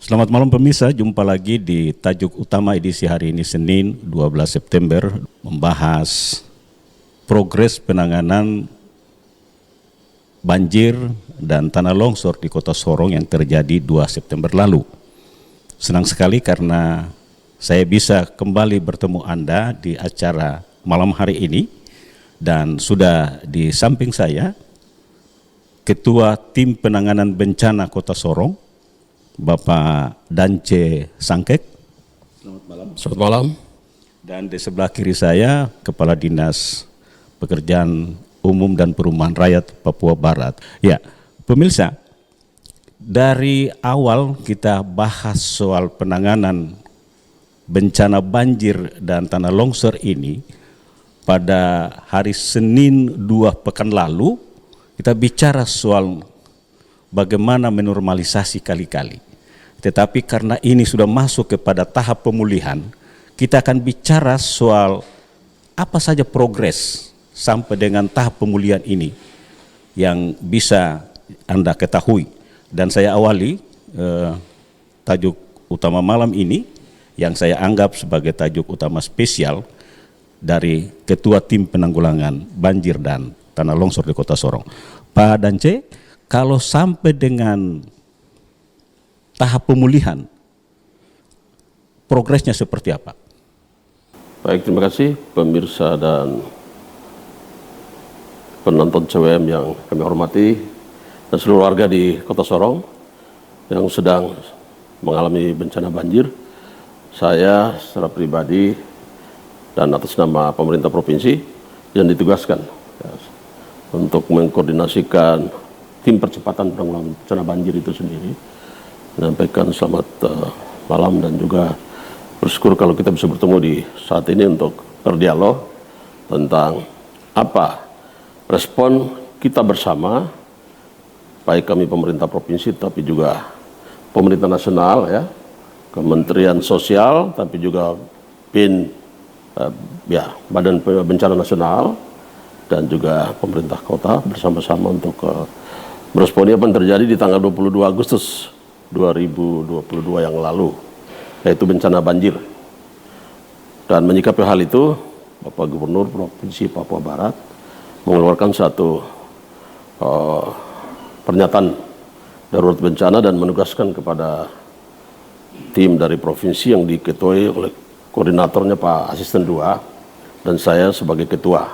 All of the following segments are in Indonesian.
Selamat malam pemirsa, jumpa lagi di tajuk utama edisi hari ini Senin 12 September membahas progres penanganan banjir dan tanah longsor di Kota Sorong yang terjadi 2 September lalu. Senang sekali karena saya bisa kembali bertemu Anda di acara malam hari ini dan sudah di samping saya Ketua Tim Penanganan Bencana Kota Sorong, Bapak Dance Sangkek. Selamat malam. Selamat malam. Dan di sebelah kiri saya Kepala Dinas Pekerjaan Umum dan Perumahan Rakyat Papua Barat. Ya, pemirsa, dari awal kita bahas soal penanganan bencana banjir dan tanah longsor ini pada hari Senin 2 pekan lalu kita bicara soal bagaimana menormalisasi kali-kali. Tetapi karena ini sudah masuk kepada tahap pemulihan, kita akan bicara soal apa saja progres sampai dengan tahap pemulihan ini yang bisa Anda ketahui. Dan saya awali tajuk utama malam ini yang saya anggap sebagai tajuk utama spesial dari Ketua Tim Penanggulangan Banjir dan Tanah Longsor di Kota Sorong. Pak Dance, kalau sampai dengan tahap pemulihan, progresnya seperti apa? Baik, terima kasih pemirsa dan penonton CWM yang kami hormati dan seluruh warga di Kota Sorong yang sedang mengalami bencana banjir. Saya secara pribadi dan atas nama pemerintah provinsi yang ditugaskan untuk mengkoordinasikan tim percepatan penanggulangan bencana banjir itu sendiri, menyampaikan selamat malam dan juga bersyukur kalau kita bisa bertemu di saat ini untuk berdialog tentang apa respon kita bersama, baik kami pemerintah provinsi tapi juga pemerintah nasional, ya, Kementerian Sosial, tapi juga Badan Bencana Nasional dan juga pemerintah kota bersama-sama untuk meresponi apa yang terjadi di tanggal 22 Agustus 2022 yang lalu, yaitu bencana banjir. Dan menyikapi hal itu, Bapak Gubernur Provinsi Papua Barat mengeluarkan satu pernyataan darurat bencana dan menugaskan kepada tim dari provinsi yang diketuai oleh koordinatornya Pak Asisten 2 dan saya sebagai ketua,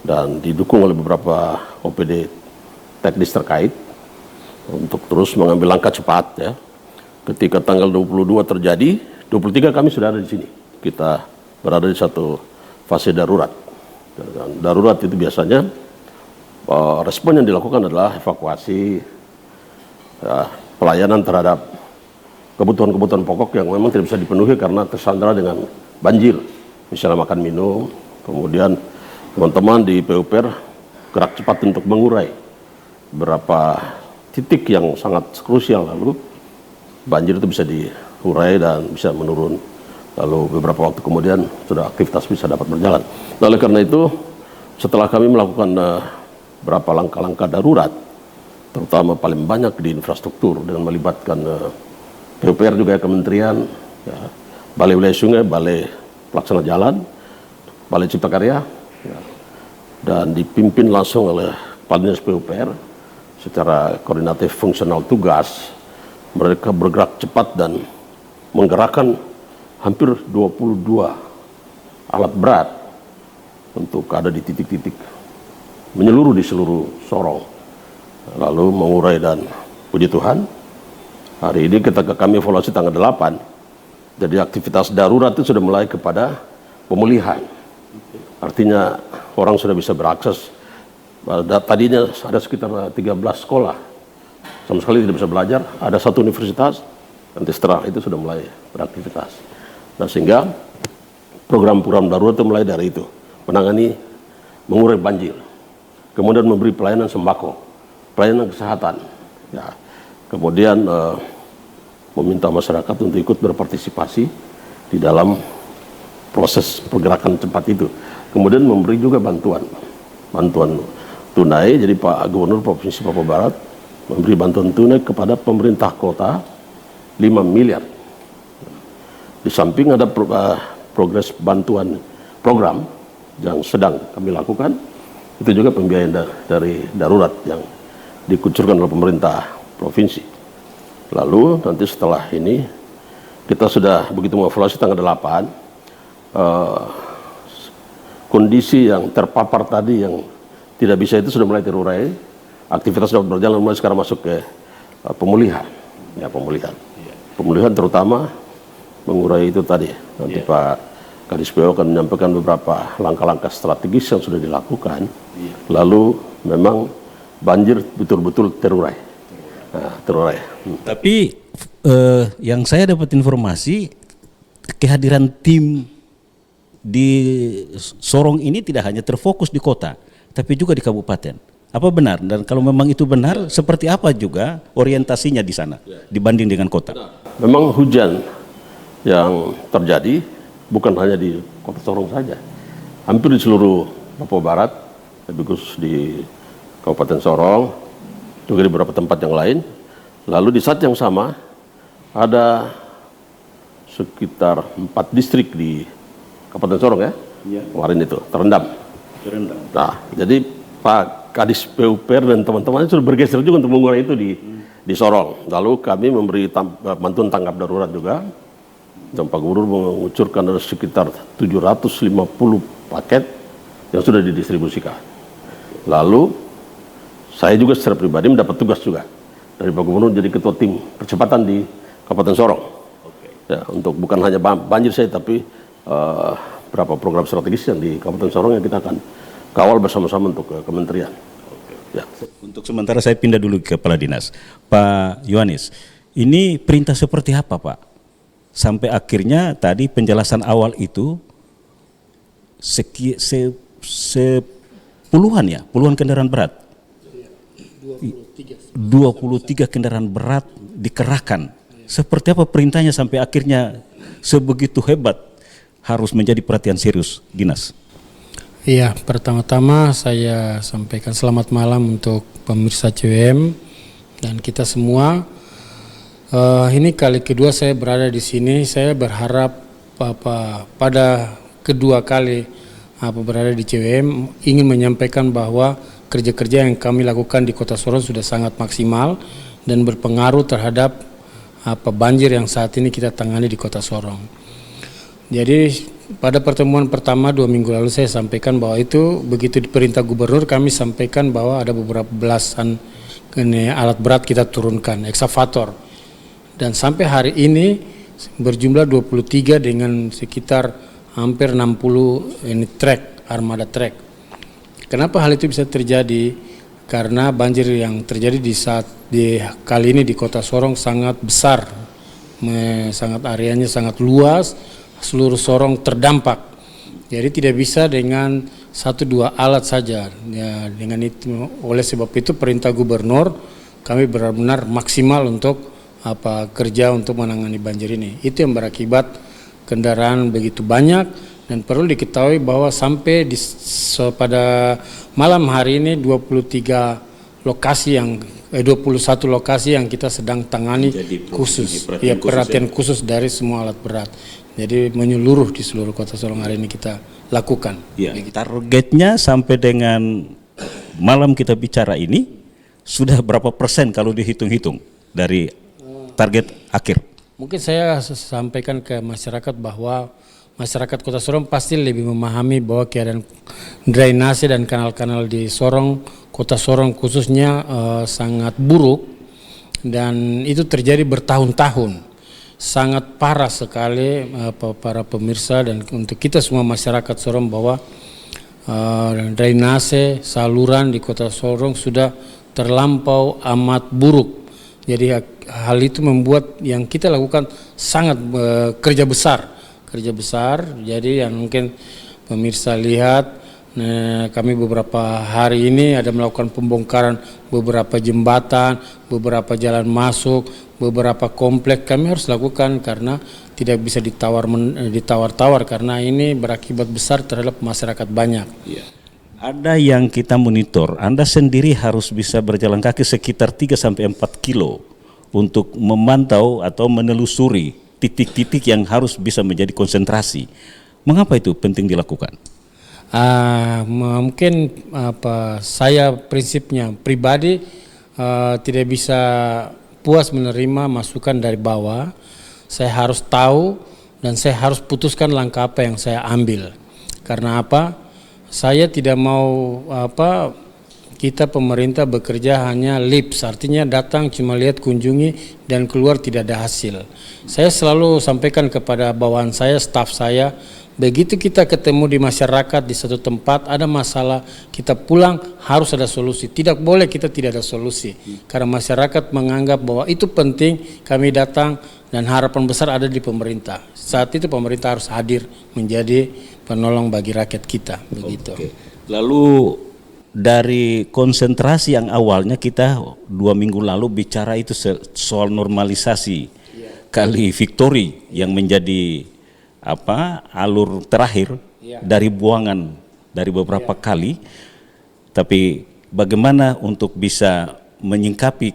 dan didukung oleh beberapa OPD teknis terkait untuk terus mengambil langkah cepat, ya. Ketika tanggal 22 terjadi, 23 kami sudah ada di sini. Kita berada di satu fase darurat. Dan darurat itu biasanya respon yang dilakukan adalah evakuasi, ya, pelayanan terhadap kebutuhan-kebutuhan pokok yang memang tidak bisa dipenuhi karena tersandra dengan banjir. Misalnya makan minum, kemudian teman-teman di PUPR gerak cepat untuk mengurai beberapa titik yang sangat krusial, lalu banjir itu bisa diurai dan bisa menurun, lalu beberapa waktu kemudian sudah aktivitas bisa dapat berjalan. Oleh karena itu, setelah kami melakukan beberapa langkah-langkah darurat, terutama paling banyak di infrastruktur dengan melibatkan PUPR juga kementerian, ya, balai wilayah sungai, balai pelaksana jalan, balai cipta karya, ya, dan dipimpin langsung oleh Kepala Dinas PUPR secara koordinatif fungsional tugas. Mereka bergerak cepat dan menggerakkan hampir 22 alat berat untuk ada di titik-titik menyeluruh di seluruh Sorong, lalu mengurai. Dan puji Tuhan, hari ini ketika kami evaluasi tanggal 8, jadi aktivitas darurat itu sudah mulai kepada pemulihan. Artinya orang sudah bisa berakses. Tadinya ada sekitar 13 sekolah sama sekali tidak bisa belajar, ada satu universitas, nanti setelah itu sudah mulai beraktivitas. Nah, sehingga program-program darurat itu mulai dari itu, menangani, mengurai banjir, kemudian memberi pelayanan sembako, pelayanan kesehatan, ya, kemudian meminta masyarakat untuk ikut berpartisipasi di dalam proses pergerakan cepat itu, kemudian memberi juga bantuan tunai. Jadi Pak Gubernur Provinsi Papua Barat memberi bantuan tunai kepada pemerintah kota miliar. Di samping ada progres bantuan program yang sedang kami lakukan, itu juga pembiayaan dari darurat yang dikucurkan oleh pemerintah provinsi. Lalu nanti setelah ini kita sudah begitu mengevaluasi tanggal 8, kondisi yang terpapar tadi yang tidak bisa itu sudah mulai terurai, aktivitas sudah berjalan, mulai sekarang masuk ke pemulihan. Ya, pemulihan terutama mengurai itu tadi. Nanti Pak Kadis PU akan menyampaikan beberapa langkah-langkah strategis yang sudah dilakukan. Lalu memang banjir betul-betul terurai. Terurai. Tapi yang saya dapat informasi, kehadiran tim di Sorong ini tidak hanya terfokus di kota, tapi juga di kabupaten. Apa benar? Dan kalau memang itu benar, seperti apa juga orientasinya di sana dibanding dengan kota? Memang hujan yang terjadi bukan hanya di Kota Sorong saja, hampir di seluruh Papua Barat, lebih khusus di Kabupaten Sorong, juga di beberapa tempat yang lain. Lalu di saat yang sama ada sekitar 4 distrik di Kabupaten Sorong kemarin itu terendam. Nah, jadi Pak Kadis PUPR dan teman-teman sudah bergeser juga untuk mengurai itu di Sorong. Lalu kami memberi bantuan tanggap darurat juga. Dan Pak Gubernur mengucurkan ada sekitar 750 paket yang sudah didistribusikan. Lalu saya juga secara pribadi mendapat tugas juga dari Pak Gubernur jadi ketua tim percepatan di Kabupaten Sorong. Ya, untuk bukan hanya banjir saya, tapi beberapa program strategis yang di Kabupaten Sorong yang kita akan kawal bersama-sama untuk kementerian. Ya. Untuk sementara saya pindah dulu ke Kepala Dinas. Pak Yohanes, ini perintah seperti apa Pak? Sampai akhirnya tadi penjelasan awal itu puluhan kendaraan berat. 23 kendaraan berat dikerahkan. Seperti apa perintahnya sampai akhirnya sebegitu hebat harus menjadi perhatian serius Dinas? Iya, pertama-tama saya sampaikan selamat malam untuk pemirsa CWM dan kita semua. Ini kali kedua saya berada di sini. Saya berharap pada kedua kali berada di CWM ingin menyampaikan bahwa kerja-kerja yang kami lakukan di Kota Sorong sudah sangat maksimal dan berpengaruh terhadap banjir yang saat ini kita tangani di Kota Sorong. Jadi pada pertemuan pertama 2 minggu lalu saya sampaikan bahwa itu begitu diperintah Gubernur, kami sampaikan bahwa ada beberapa belasan alat berat kita turunkan, ekskavator. Dan sampai hari ini berjumlah 23 dengan sekitar hampir 60 trek, armada trek. Kenapa hal itu bisa terjadi? Karena banjir yang terjadi di kali ini di Kota Sorong sangat besar, sangat areanya sangat luas, seluruh Sorong terdampak. Jadi tidak bisa dengan 1-2 alat saja. Ya, dengan itu, oleh sebab itu perintah Gubernur kami benar-benar maksimal untuk kerja untuk menangani banjir ini. Itu yang berakibat kendaraan begitu banyak dan perlu diketahui bahwa sampai pada malam hari ini 21 lokasi yang kita sedang tangani khusus, perhatian khusus dari semua alat berat. Jadi menyeluruh di seluruh Kota Sorong hari ini kita lakukan. Ya, targetnya sampai dengan malam kita bicara ini sudah berapa persen kalau dihitung-hitung dari target akhir? Mungkin saya sampaikan ke masyarakat bahwa masyarakat Kota Sorong pasti lebih memahami bahwa keadaan drainase dan kanal-kanal di Sorong, Kota Sorong khususnya sangat buruk dan itu terjadi bertahun-tahun. Sangat parah sekali para pemirsa dan untuk kita semua masyarakat Sorong bahwa drainase saluran di Kota Sorong sudah terlampau amat buruk. Jadi hal itu membuat yang kita lakukan sangat kerja besar. Jadi yang mungkin pemirsa lihat, kami beberapa hari ini ada melakukan pembongkaran beberapa jembatan, beberapa jalan masuk, beberapa komplek kami harus lakukan karena tidak bisa ditawar-tawar karena ini berakibat besar terhadap masyarakat banyak. Ya. Ada yang kita monitor, Anda sendiri harus bisa berjalan kaki sekitar 3-4 kilo untuk memantau atau menelusuri titik-titik yang harus bisa menjadi konsentrasi. Mengapa itu penting dilakukan? Mungkin saya prinsipnya pribadi tidak bisa puas menerima masukan dari bawah. Saya harus tahu dan saya harus putuskan langkah apa yang saya ambil. Karena apa? Saya tidak mau kita pemerintah bekerja hanya lips, artinya datang cuma lihat, kunjungi dan keluar tidak ada hasil. Saya selalu sampaikan kepada bawahan saya, staf saya, begitu kita ketemu di masyarakat di satu tempat ada masalah, kita pulang harus ada solusi. Tidak boleh kita tidak ada solusi. Karena masyarakat menganggap bahwa itu penting, kami datang dan harapan besar ada di pemerintah. Saat itu pemerintah harus hadir menjadi penolong bagi rakyat kita. Begitu. Oke. Lalu dari konsentrasi yang awalnya kita 2 minggu lalu bicara itu soal normalisasi kali Victory yang menjadi alur terakhir dari buangan dari beberapa kali, tapi bagaimana untuk bisa menyingkapi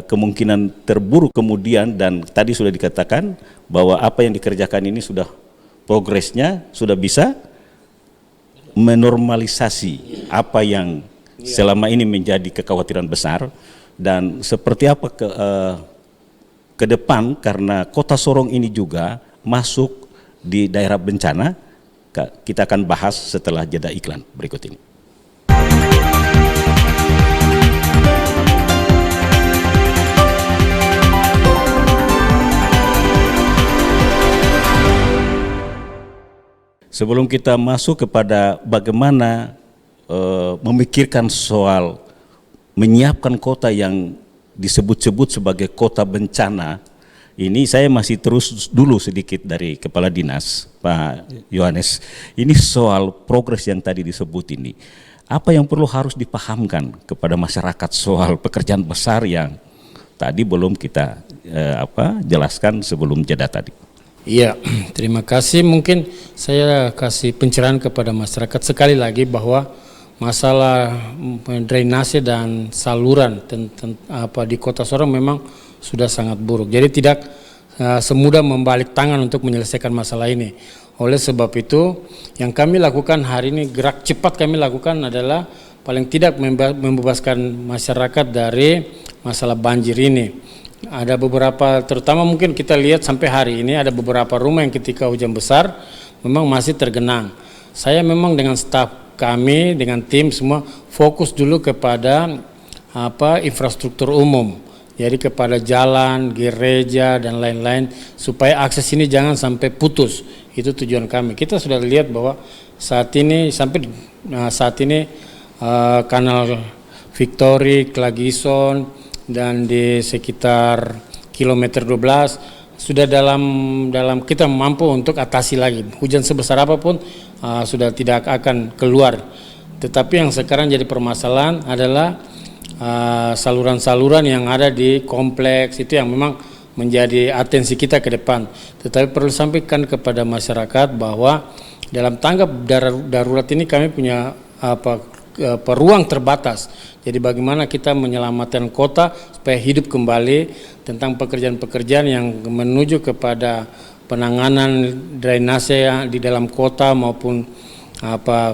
kemungkinan terburuk kemudian, dan tadi sudah dikatakan bahwa apa yang dikerjakan ini sudah progresnya sudah bisa menormalisasi apa yang selama ini menjadi kekhawatiran besar. Dan seperti apa ke depan, karena Kota Sorong ini juga masuk di daerah bencana, kita akan bahas setelah jeda iklan berikut ini. Sebelum kita masuk kepada bagaimana memikirkan soal menyiapkan kota yang disebut-sebut sebagai kota bencana, ini saya masih terus dulu sedikit dari Kepala Dinas, Pak Yohanes. Ini soal progres yang tadi disebut ini. Apa yang perlu harus dipahamkan kepada masyarakat soal pekerjaan besar yang tadi belum kita jelaskan sebelum jeda tadi? Iya, terima kasih. Mungkin saya kasih pencerahan kepada masyarakat sekali lagi bahwa masalah drainase dan saluran di Kota Sorong memang sudah sangat buruk. Jadi tidak semudah membalik tangan untuk menyelesaikan masalah ini. Oleh sebab itu, yang kami lakukan hari ini, gerak cepat kami lakukan adalah paling tidak membebaskan masyarakat dari masalah banjir ini. Ada beberapa, terutama mungkin kita lihat sampai hari ini ada beberapa rumah yang ketika hujan besar memang masih tergenang. Saya memang dengan staf kami, dengan tim semua fokus dulu kepada infrastruktur umum. Jadi kepada jalan, gereja dan lain-lain supaya akses ini jangan sampai putus. Itu tujuan kami. Kita sudah lihat bahwa saat ini kanal Victory, Klagison dan di sekitar kilometer 12 sudah dalam kita mampu untuk atasi lagi. Hujan sebesar apapun sudah tidak akan keluar. Tetapi yang sekarang jadi permasalahan adalah saluran-saluran yang ada di kompleks itu yang memang menjadi atensi kita ke depan. Tetapi perlu sampaikan kepada masyarakat bahwa dalam tanggap darurat ini kami punya ruang terbatas. Jadi bagaimana kita menyelamatkan kota supaya hidup kembali, tentang pekerjaan-pekerjaan yang menuju kepada penanganan drainase di dalam kota maupun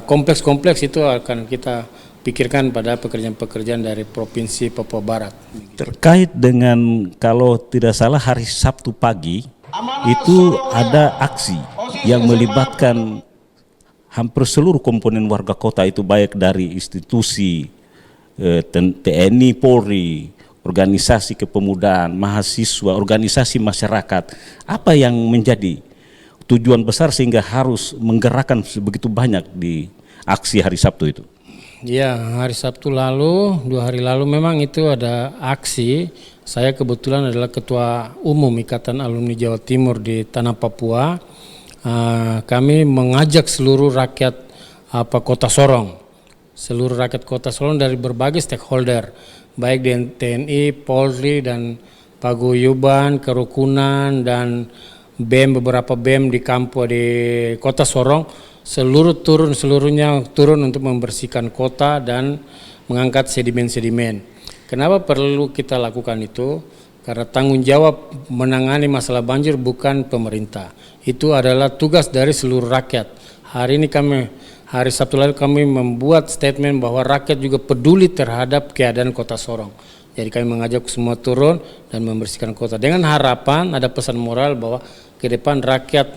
kompleks-kompleks itu akan kita pikirkan pada pekerjaan-pekerjaan dari Provinsi Papua Barat. Terkait dengan, kalau tidak salah hari Sabtu pagi itu ada aksi yang melibatkan hampir seluruh komponen warga kota itu, baik dari institusi TNI, Polri, organisasi kepemudaan, mahasiswa, organisasi masyarakat. Apa yang menjadi tujuan besar sehingga harus menggerakkan sebegitu banyak di aksi hari Sabtu itu? Ya, hari Sabtu lalu, 2 hari lalu memang itu ada aksi. Saya kebetulan adalah Ketua Umum Ikatan Alumni Jawa Timur di Tanah Papua. Kami mengajak seluruh rakyat Kota Sorong, seluruh rakyat Kota Sorong dari berbagai stakeholder, baik di TNI, Polri dan paguyuban, kerukunan dan BEM, beberapa BEM di kampung di Kota Sorong, seluruhnya turun untuk membersihkan kota dan mengangkat sedimen-sedimen. Kenapa perlu kita lakukan itu? Karena tanggung jawab menangani masalah banjir bukan pemerintah. Itu adalah tugas dari seluruh rakyat. Hari Sabtu lalu kami membuat statement bahwa rakyat juga peduli terhadap keadaan Kota Sorong. Jadi kami mengajak semua turun dan membersihkan kota. Dengan harapan ada pesan moral bahwa ke depan rakyat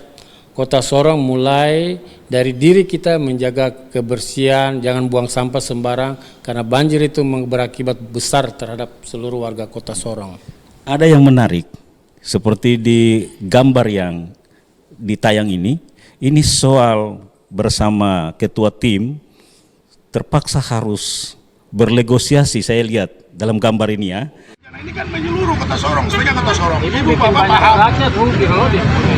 Kota Sorong mulai dari diri kita menjaga kebersihan, jangan buang sampah sembarang karena banjir itu berakibat besar terhadap seluruh warga Kota Sorong. Ada yang menarik seperti di gambar yang ditayang ini soal bersama ketua tim terpaksa harus bernegosiasi, saya lihat dalam gambar ini ya. Karena ini kan menyeluruh Kota Sorong, setengah Kota Sorong. Ibu bapak paham.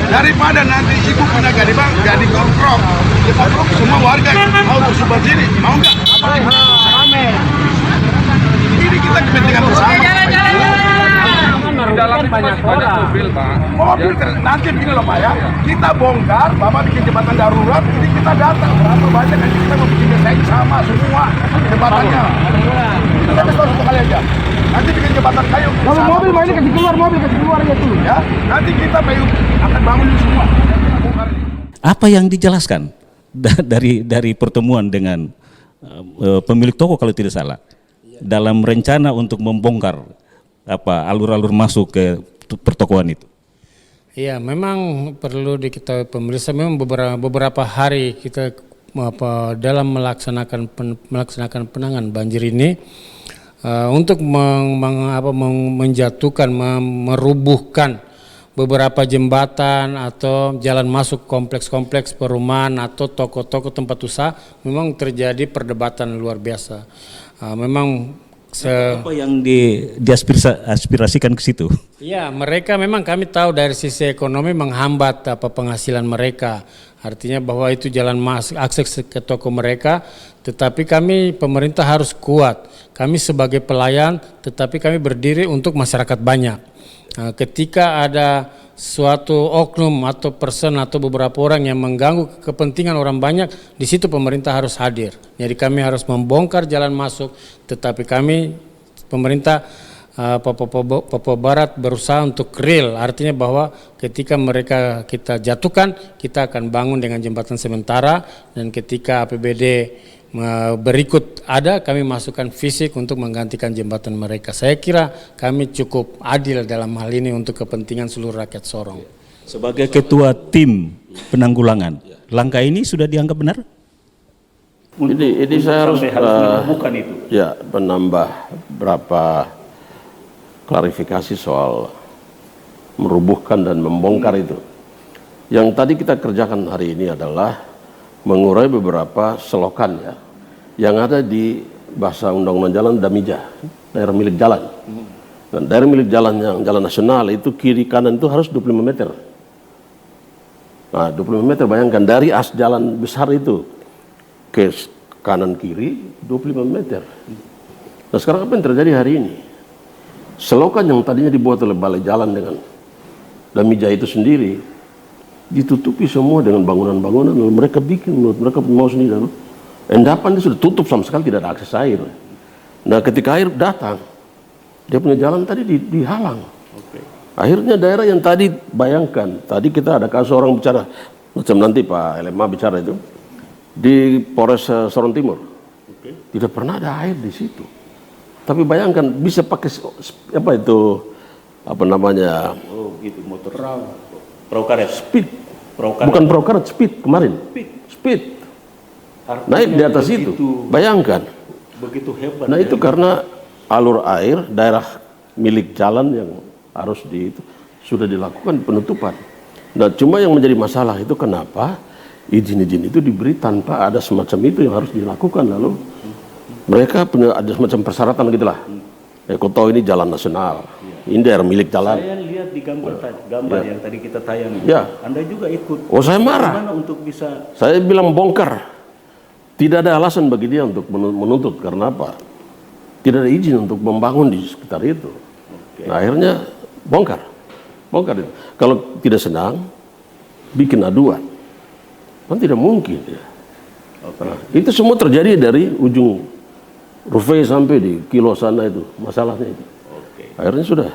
Daripada nanti ibu pindah jadi kontrol, kita kontrol semua warga mau bersumber sini, mau nggak? Ini kita kepentingan bersama. Dalam banyak mobil, Pak. Mobil nanti begini loh Pak ya, kita bongkar, bapak bikin jembatan darurat, ini kita datang berapa banyak dan kita mau bikin desain sama semua jembatannya. Kita kasih tahu satu kali aja. Nanti bikin jembatan kayu. Kalau mobil mau ini kasih keluar aja tuh. Ya, nanti kita akan bangun ini semua. Apa yang dijelaskan dari pertemuan dengan pemilik toko kalau tidak salah dalam rencana untuk membongkar alur-alur masuk ke pertokoan itu? Iya, memang perlu diketahui pemirsa, memang beberapa hari kita dalam melaksanakan penanganan banjir ini untuk menjatuhkan, merubuhkan beberapa jembatan atau jalan masuk kompleks-kompleks perumahan atau toko-toko tempat usaha, memang terjadi perdebatan luar biasa. Apa yang diaspirasikan ke situ? Ya, mereka memang kami tahu dari sisi ekonomi menghambat penghasilan mereka. Artinya bahwa itu jalan masuk akses ke toko mereka, tetapi kami pemerintah harus kuat. Kami sebagai pelayan, tetapi kami berdiri untuk masyarakat banyak. Ketika ada suatu oknum atau person atau beberapa orang yang mengganggu kepentingan orang banyak, di situ pemerintah harus hadir. Jadi kami harus membongkar jalan masuk, tetapi kami pemerintah Papua Barat berusaha untuk real, artinya bahwa ketika mereka kita jatuhkan, kita akan bangun dengan jembatan sementara, dan ketika APBD berikut ada, kami masukkan fisik untuk menggantikan jembatan mereka. Saya kira kami cukup adil dalam hal ini untuk kepentingan seluruh rakyat Sorong. Sebagai ketua tim penanggulangan, langkah ini sudah dianggap benar? Ini saya harus menemukan itu. Ya, menambah berapa klarifikasi soal merubuhkan dan membongkar itu. Yang tadi kita kerjakan hari ini adalah mengurai beberapa selokan ya, yang ada di bahasa undang-undang jalan Damija, daerah milik jalan. Dan daerah milik jalan yang jalan nasional itu kiri kanan itu harus 25 meter. Nah, 25 meter, bayangkan dari as jalan besar itu ke kanan kiri 25 meter. Nah, sekarang apa yang terjadi hari ini? Selokan yang tadinya dibuat oleh balai jalan dengan Damija itu sendiri ditutupi semua dengan bangunan-bangunan, lalu mereka bikin menurut mereka mau sendiri, lalu endapan itu sudah tutup sama sekali, tidak ada akses air. Nah, ketika air datang, dia punya jalan tadi dihalang. Akhirnya daerah yang tadi, bayangkan tadi kita ada kasus orang bicara macam nanti Pak LMA bicara itu di Polres Sorong Timur, tidak pernah ada air di situ. Tapi bayangkan bisa pakai Motor perahu karet. Speed. Bukan perahu karet, speed kemarin. Speed. Naik di atas itu. Bayangkan. Begitu hebat. Nah, itu karena alur air daerah milik jalan yang harus sudah dilakukan penutupan. Nah, cuma yang menjadi masalah itu kenapa izin-izin itu diberi tanpa ada semacam itu yang harus dilakukan, lalu mereka punya ada semacam persyaratan gitulah. Kau tahu ini jalan nasional, ini daerah milik jalan. Saya lihat di gambar yang tadi kita tayang. Ya. Anda juga ikut. Oh, saya marah. Bagaimana untuk bisa? Saya bilang bongkar. Tidak ada alasan bagi dia untuk menuntut, karena apa? Tidak ada izin untuk membangun di sekitar itu. Nah, akhirnya bongkar itu. Kalau tidak senang, bikin aduan. Kan tidak mungkin ya. Nah, itu semua terjadi dari ujung Rufai sampai di kilo sana itu masalahnya itu. Akhirnya sudah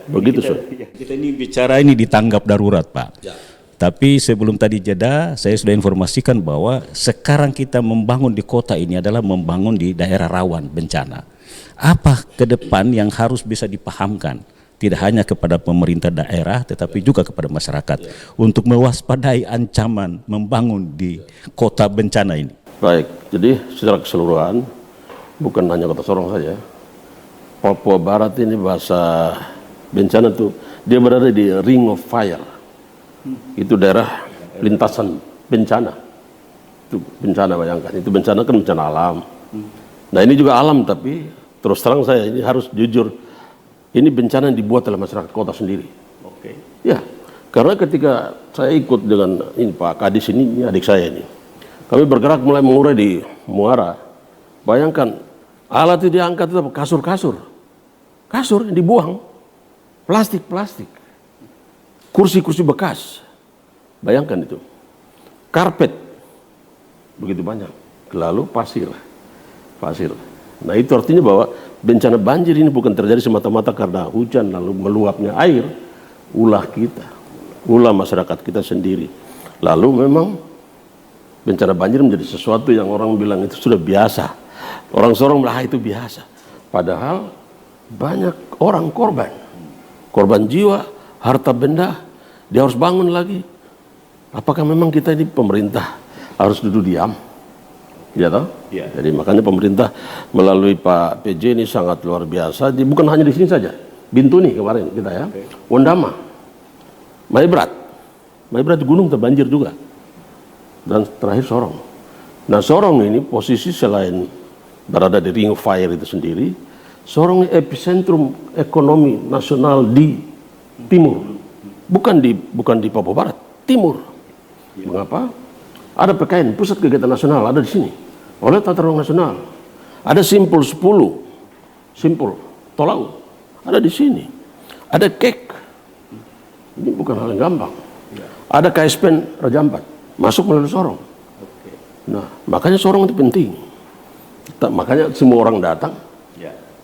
Begitu, Sur. Kita ini bicara ini di tanggap darurat, Pak. Ya. Tapi sebelum tadi jeda, saya sudah informasikan bahwa sekarang kita membangun di kota ini adalah membangun di daerah rawan bencana. Apa ke depan yang harus bisa dipahamkan? Tidak hanya kepada pemerintah daerah, tetapi juga kepada masyarakat untuk mewaspadai ancaman membangun di kota bencana ini. Baik, jadi secara keseluruhan, bukan hanya Kota Sorong saja, Papua Barat ini bahasa bencana tuh, dia berada di Ring of Fire. Itu daerah lintasan bencana. Itu bencana, bayangkan. Itu bencana kan bencana alam. Nah ini juga alam, tapi terus terang saya ini harus jujur, ini bencana yang dibuat oleh masyarakat kota sendiri. Ya, karena ketika saya ikut dengan ini Pak Kadis ini adik saya ini, kami bergerak mulai mengurai di Muara. Bayangkan, alat itu diangkat itu apa? Kasur yang dibuang, plastik, kursi-kursi bekas, bayangkan itu, karpet, begitu banyak, lalu pasir. Nah itu artinya bahwa bencana banjir ini bukan terjadi semata-mata karena hujan lalu meluapnya air, ulah masyarakat kita sendiri. Lalu memang bencana banjir menjadi sesuatu yang orang bilang itu sudah biasa. Orang Sorong bilang itu biasa. Padahal banyak orang korban jiwa, harta benda, dia harus bangun lagi. Apakah memang kita ini pemerintah harus duduk diam? Ya toh? Ya. Jadi makanya pemerintah melalui Pak PJ ini sangat luar biasa. Bukan hanya di sini saja. Bintuni kemarin kita ya. Wondama, Maibrat di gunung terbanjir juga. Dan terakhir Sorong. Nah Sorong ini posisi selain berada di Ring of Fire itu sendiri, Sorong ini epicentrum ekonomi nasional di timur. Bukan di Papua Barat, timur. Mengapa? Ada PKN, Pusat Kegiatan Nasional, ada di sini. Oleh Tata Ruang Nasional. Ada Simpul 10, Simpul Tolau, ada di sini. Ada KEK. Ini bukan hal yang gampang. Ada KSPN Raja Ampat, masuk melalui Sorong. Nah, makanya Sorong itu penting. Makanya semua orang datang.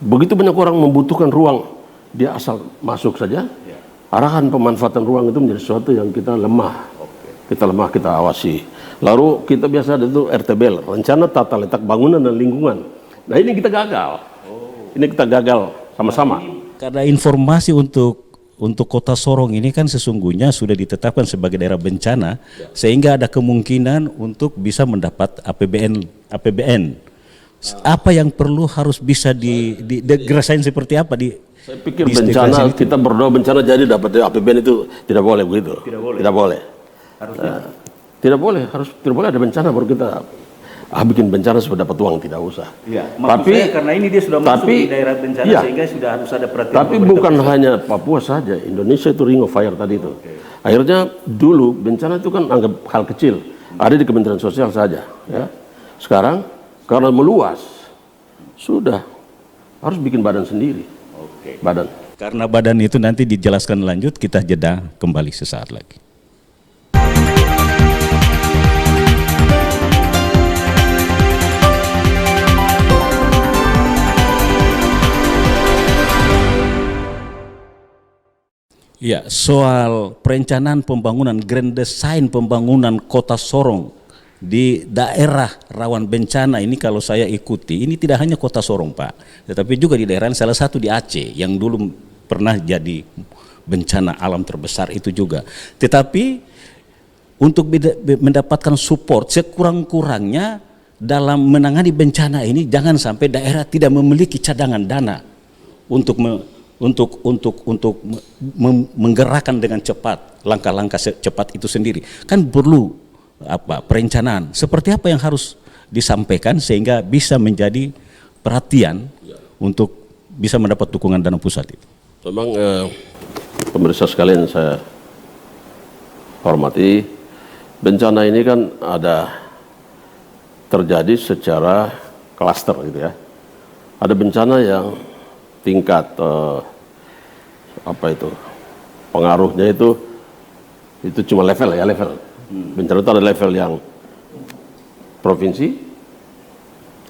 Begitu banyak orang membutuhkan ruang, dia asal masuk saja. Arahan pemanfaatan ruang itu menjadi sesuatu yang kita lemah. Kita awasi. Lalu kita biasa ada itu RTBL, Rencana Tata Letak Bangunan dan Lingkungan. Nah ini kita gagal. Ini kita gagal sama-sama. Karena informasi untuk kota Sorong ini kan sesungguhnya sudah ditetapkan sebagai daerah bencana, sehingga ada kemungkinan untuk bisa mendapat APBN. Apa yang perlu harus bisa dirasain seperti apa Saya pikir bencana, kita berdoa bencana jadi dapat APBN itu tidak boleh begitu. Tidak boleh. Tidak boleh ada bencana baru kita bikin bencana supaya dapat uang, tidak usah. Tapi karena ini dia sudah masuk di daerah bencana sehingga sudah harus ada perhatian. Tapi bukan hanya Papua saja, Indonesia itu Ring of Fire tadi itu. Akhirnya dulu bencana itu kan anggap hal kecil, ada di Kementerian Sosial saja. Ya. Sekarang karena meluas, sudah harus bikin badan sendiri. Badan. Karena badan itu nanti dijelaskan lanjut, kita jeda kembali sesaat lagi. Ya, soal perencanaan pembangunan, grand design pembangunan kota Sorong di daerah rawan bencana ini kalau saya ikuti, ini tidak hanya kota Sorong Pak, tetapi juga di daerah salah satu di Aceh yang dulu pernah jadi bencana alam terbesar itu juga. Tetapi untuk mendapatkan support sekurang-kurangnya dalam menangani bencana ini, jangan sampai daerah tidak memiliki cadangan dana untuk menggerakkan dengan cepat langkah-langkah cepat itu sendiri. Kan perlu perencanaan. Seperti apa yang harus disampaikan sehingga bisa menjadi perhatian untuk bisa mendapat dukungan dana pusat itu. Memang pemirsa sekalian saya hormati, bencana ini kan ada terjadi secara klaster gitu ya. Ada bencana yang tingkat pengaruhnya itu cuma level. Bencana itu ada level yang provinsi,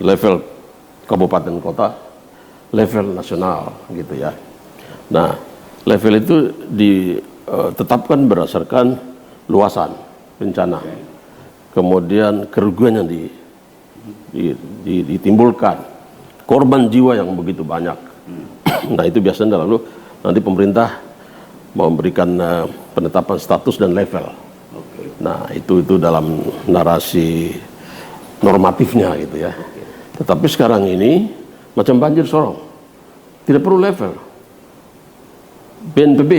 level kabupaten kota, level nasional gitu ya. Nah, Level itu ditetapkan berdasarkan luasan bencana, kemudian kerugian yang ditimbulkan, korban jiwa yang begitu banyak. Nah itu biasanya lalu nanti pemerintah memberikan penetapan status dan level. Nah itu dalam narasi normatifnya gitu ya. Tetapi sekarang ini macam banjir Sorong, tidak perlu level. BNPB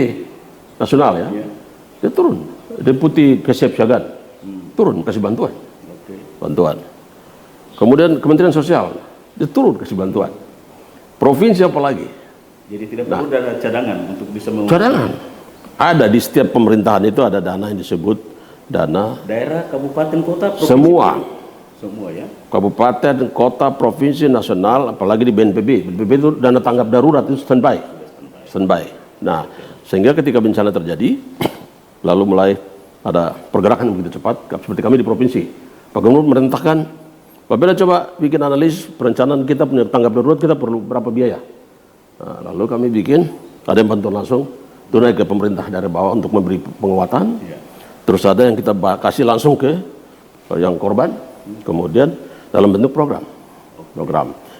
nasional ya, dia turun, deputi kesiapsiagaan turun kasih bantuan. Kemudian Kementerian Sosial dia turun kasih bantuan. Provinsi apalagi? Jadi tidak perlu dana cadangan untuk bisa cadangan. Ada di setiap pemerintahan itu ada dana yang disebut dana daerah, kabupaten, kota, provinsi. Semua ya. Kabupaten, kota, provinsi, nasional, apalagi di BNPB. BNPB itu dana tanggap darurat itu standby. Nah, sehingga ketika bencana terjadi, lalu mulai ada pergerakan yang begitu cepat, seperti kami di provinsi. Pak Gubernur merintahkan, Pak Bela coba bikin analis perencanaan kita punya tanggap darurat, kita perlu berapa biaya. Nah, lalu kami bikin, ada yang bantuan langsung, tunai ke pemerintah dari bawah untuk memberi penguatan. Terus ada yang kita kasih langsung ke yang korban, kemudian dalam bentuk program.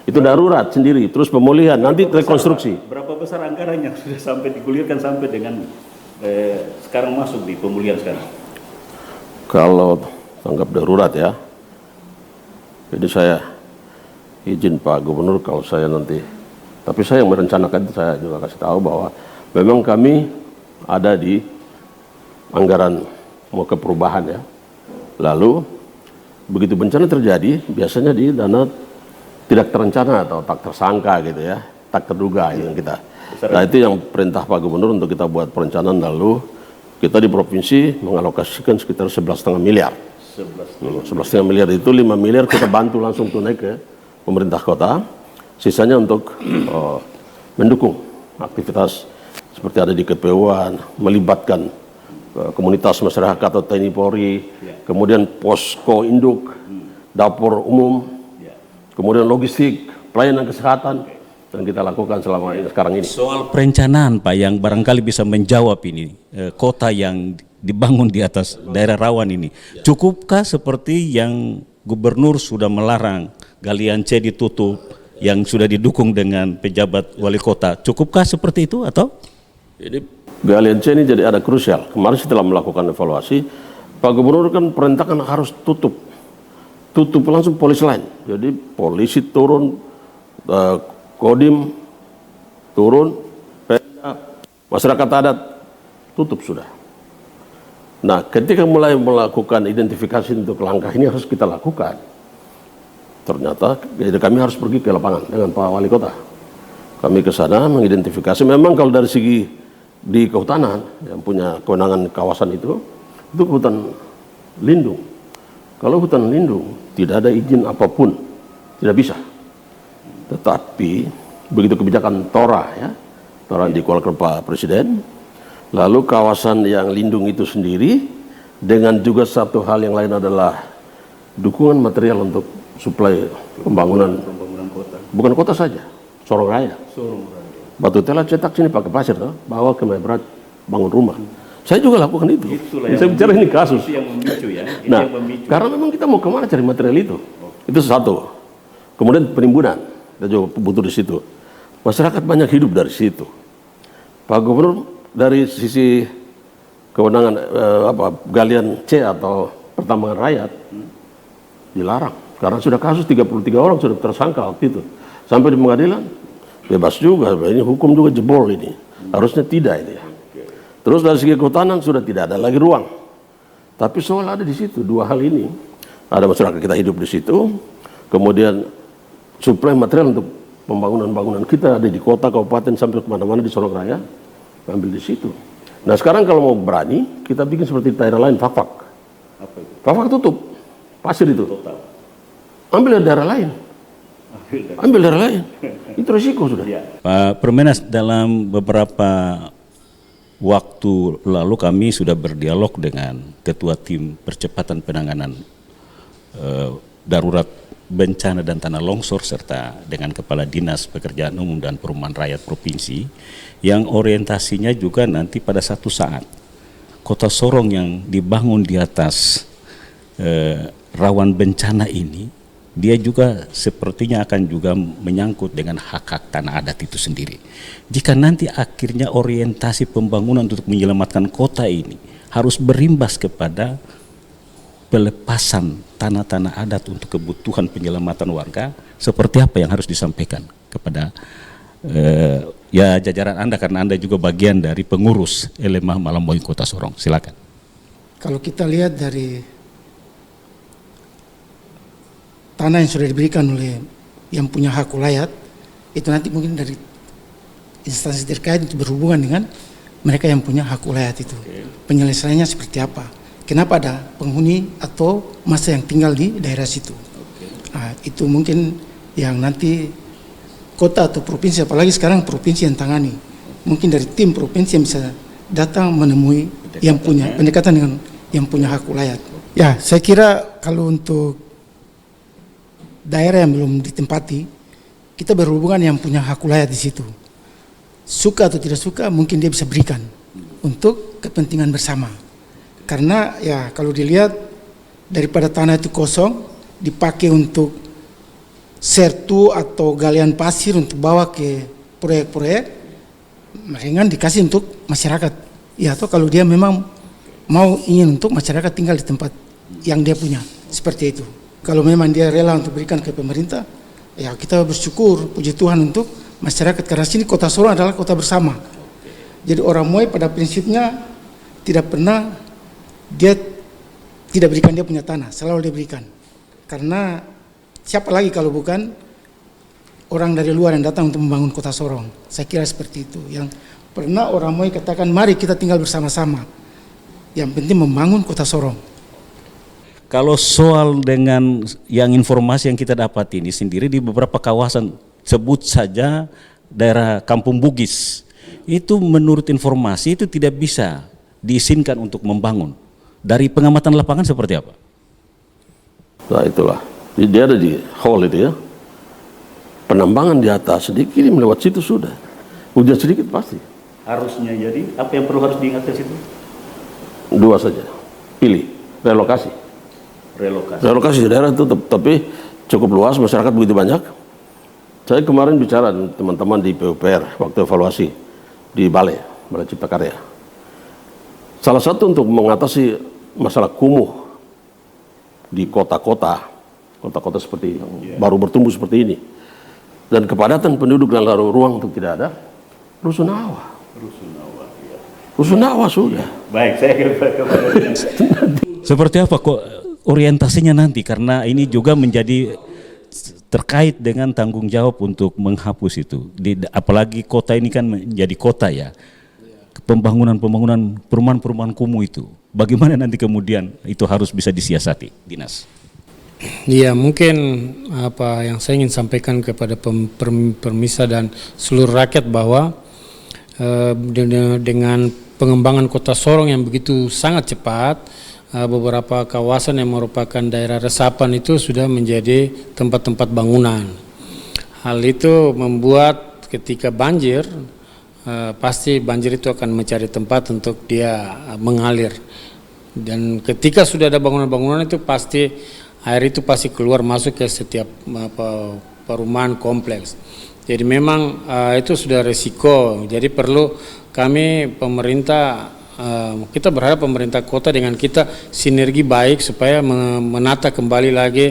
Itu darurat sendiri, terus pemulihan, nanti rekonstruksi. Berapa besar anggaran yang sudah sampai digulirkan sampai dengan sekarang masuk di pemulihan sekarang? Kalau tanggap darurat ya, jadi saya izin Pak Gubernur kalau saya nanti, tapi saya yang merencanakan itu saya juga kasih tahu bahwa memang kami ada di anggaran mau ke perubahan ya. Lalu begitu bencana terjadi, biasanya di dana tidak terencana atau tak tersangka gitu ya, tak terduga yang kita. Nah itu yang perintah Pak Gubernur untuk kita buat perencanaan, lalu kita di provinsi mengalokasikan sekitar 11,5 miliar. 11,5 miliar itu 5 miliar kita bantu langsung tunai ke pemerintah kota, sisanya untuk mendukung aktivitas seperti ada di KPU-an, melibatkan komunitas masyarakat atau TNI Polri, kemudian posko induk, dapur umum, kemudian logistik, pelayanan kesehatan, dan kita lakukan selama ini, sekarang ini. Soal perencanaan Pak yang barangkali bisa menjawab ini, kota yang dibangun di atas daerah rawan ini, cukupkah seperti yang Gubernur sudah melarang galian C ditutup, yang sudah didukung dengan pejabat wali kota, cukupkah seperti itu atau? Jadi galian C ini jadi ada krusial. Kemarin setelah melakukan evaluasi, Pak Gubernur kan perintahkan harus tutup langsung polis lain. Jadi polisi turun, Kodim turun, masyarakat adat tutup sudah. Nah, ketika mulai melakukan identifikasi untuk langkah ini harus kita lakukan. Ternyata jadi kami harus pergi ke lapangan dengan Pak Wali Kota. Kami ke sana mengidentifikasi. Memang kalau dari segi di kehutanan yang punya kewenangan kawasan itu hutan lindung. Kalau hutan lindung tidak ada izin apapun, tidak bisa. Tetapi begitu kebijakan TORA ya, TORA dikeluarkan Pak Presiden, lalu kawasan yang lindung itu sendiri dengan juga satu hal yang lain adalah dukungan material untuk suplai pembangunan kota. Bukan kota saja, Sorong Raya. Batu tela cetak sini pakai pasir, bawa ke Maibrat bangun rumah. Saya juga lakukan itu. Saya bicara ini kasus. Itu yang memicu ya. Nah, karena memang kita mau kemana cari material itu? Itu satu. Kemudian penimbunan, kita juga butuh di situ. Masyarakat banyak hidup dari situ. Pak Gubernur dari sisi kewenangan galian C atau pertambangan rakyat dilarang karena sudah kasus 33 orang sudah tersangka waktu itu. Sampai di pengadilan bebas juga, ini hukum juga jebol ini. Harusnya tidak ini ya. Terus dari segi kehutanan sudah tidak ada lagi ruang. Tapi soal ada di situ dua hal ini. Ada masyarakat kita hidup di situ, kemudian suplai material untuk pembangunan-bangunan kita ada di kota, kabupaten sampai kemana-mana di Sorong Raya, ambil di situ. Nah sekarang kalau mau berani, kita bikin seperti daerah lain, Fak-Fak. Fak-Fak tutup, pasir itu. Ambil dari daerah lain. Ambil daerah lain. Itu risiko sudah. Pak Permenas, dalam beberapa waktu lalu kami sudah berdialog dengan Ketua Tim Percepatan Penanganan Darurat Bencana dan Tanah Longsor serta dengan Kepala Dinas Pekerjaan Umum dan Perumahan Rakyat Provinsi yang orientasinya juga nanti pada satu saat Kota Sorong yang dibangun di atas rawan bencana ini, dia juga sepertinya akan juga menyangkut dengan hak-hak tanah adat itu sendiri. Jika nanti akhirnya orientasi pembangunan untuk menyelamatkan kota ini harus berimbas kepada pelepasan tanah-tanah adat untuk kebutuhan penyelamatan warga, seperti apa yang harus disampaikan kepada ya jajaran Anda, karena Anda juga bagian dari pengurus LMA Malamboi Kota Sorong. Silakan. Kalau kita lihat dari tanah yang sudah diberikan oleh yang punya hak ulayat, itu nanti mungkin dari instansi terkait itu berhubungan dengan mereka yang punya hak ulayat itu. Penyelesaiannya seperti apa? Kenapa ada penghuni atau masa yang tinggal di daerah situ? Nah, itu mungkin yang nanti kota atau provinsi, apalagi sekarang provinsi yang tangani. Mungkin dari tim provinsi yang bisa datang menemui yang punya pendekatan dengan yang punya hak ulayat. Ya, saya kira kalau untuk daerah yang belum ditempati, kita berhubungan yang punya hak ulayat di situ. Suka atau tidak suka, mungkin dia bisa berikan untuk kepentingan bersama. Karena ya kalau dilihat daripada tanah itu kosong, dipakai untuk sertu atau galian pasir untuk bawa ke proyek-proyek, mendingan dikasih untuk masyarakat. Ya, atau kalau dia memang mau ingin untuk masyarakat tinggal di tempat yang dia punya, seperti itu. Kalau memang dia rela untuk berikan ke pemerintah, ya kita bersyukur, puji Tuhan untuk masyarakat. Karena sini Kota Sorong adalah kota bersama. Jadi orang Moy pada prinsipnya tidak pernah dia tidak berikan dia punya tanah, selalu dia berikan. Karena siapa lagi kalau bukan orang dari luar yang datang untuk membangun Kota Sorong. Saya kira seperti itu. Yang pernah orang Moy katakan, mari kita tinggal bersama-sama. Yang penting membangun Kota Sorong. Kalau soal dengan yang informasi yang kita dapat ini sendiri di beberapa kawasan, sebut saja daerah Kampung Bugis, itu menurut informasi itu tidak bisa diizinkan untuk membangun. Dari pengamatan lapangan seperti apa? Nah itulah, dia ada di hall itu ya. Penambangan di atas sedikit melewat situ sudah. Hujan sedikit pasti. Harusnya jadi, apa yang perlu harus diingat ke situ? Dua saja, pilih, relokasi. Relokasi daerah itu, tapi cukup luas, masyarakat begitu banyak. Saya kemarin bicara dengan teman-teman di PUPR waktu evaluasi di Balai Cipta Karya. Salah satu untuk mengatasi masalah kumuh di kota-kota seperti yang baru bertumbuh seperti ini, dan kepadatan penduduk dan lalu ruang untuk tidak ada, rusunawa sudah. Baik, saya kira seperti apa kok orientasinya nanti, karena ini juga menjadi terkait dengan tanggung jawab untuk menghapus itu. Apalagi kota ini kan menjadi kota ya. Pembangunan perumahan kumuh itu. Bagaimana nanti kemudian itu harus bisa disiasati, Dinas? Ya, mungkin apa yang saya ingin sampaikan kepada permisa dan seluruh rakyat bahwa dengan pengembangan Kota Sorong yang begitu sangat cepat, beberapa kawasan yang merupakan daerah resapan itu sudah menjadi tempat-tempat bangunan. Hal itu membuat ketika banjir, pasti banjir itu akan mencari tempat untuk dia mengalir. Dan ketika sudah ada bangunan-bangunan itu pasti air itu pasti keluar masuk ke setiap perumahan kompleks. Jadi memang itu sudah resiko. Jadi perlu kami pemerintah, kita berharap pemerintah kota dengan kita sinergi baik supaya menata kembali lagi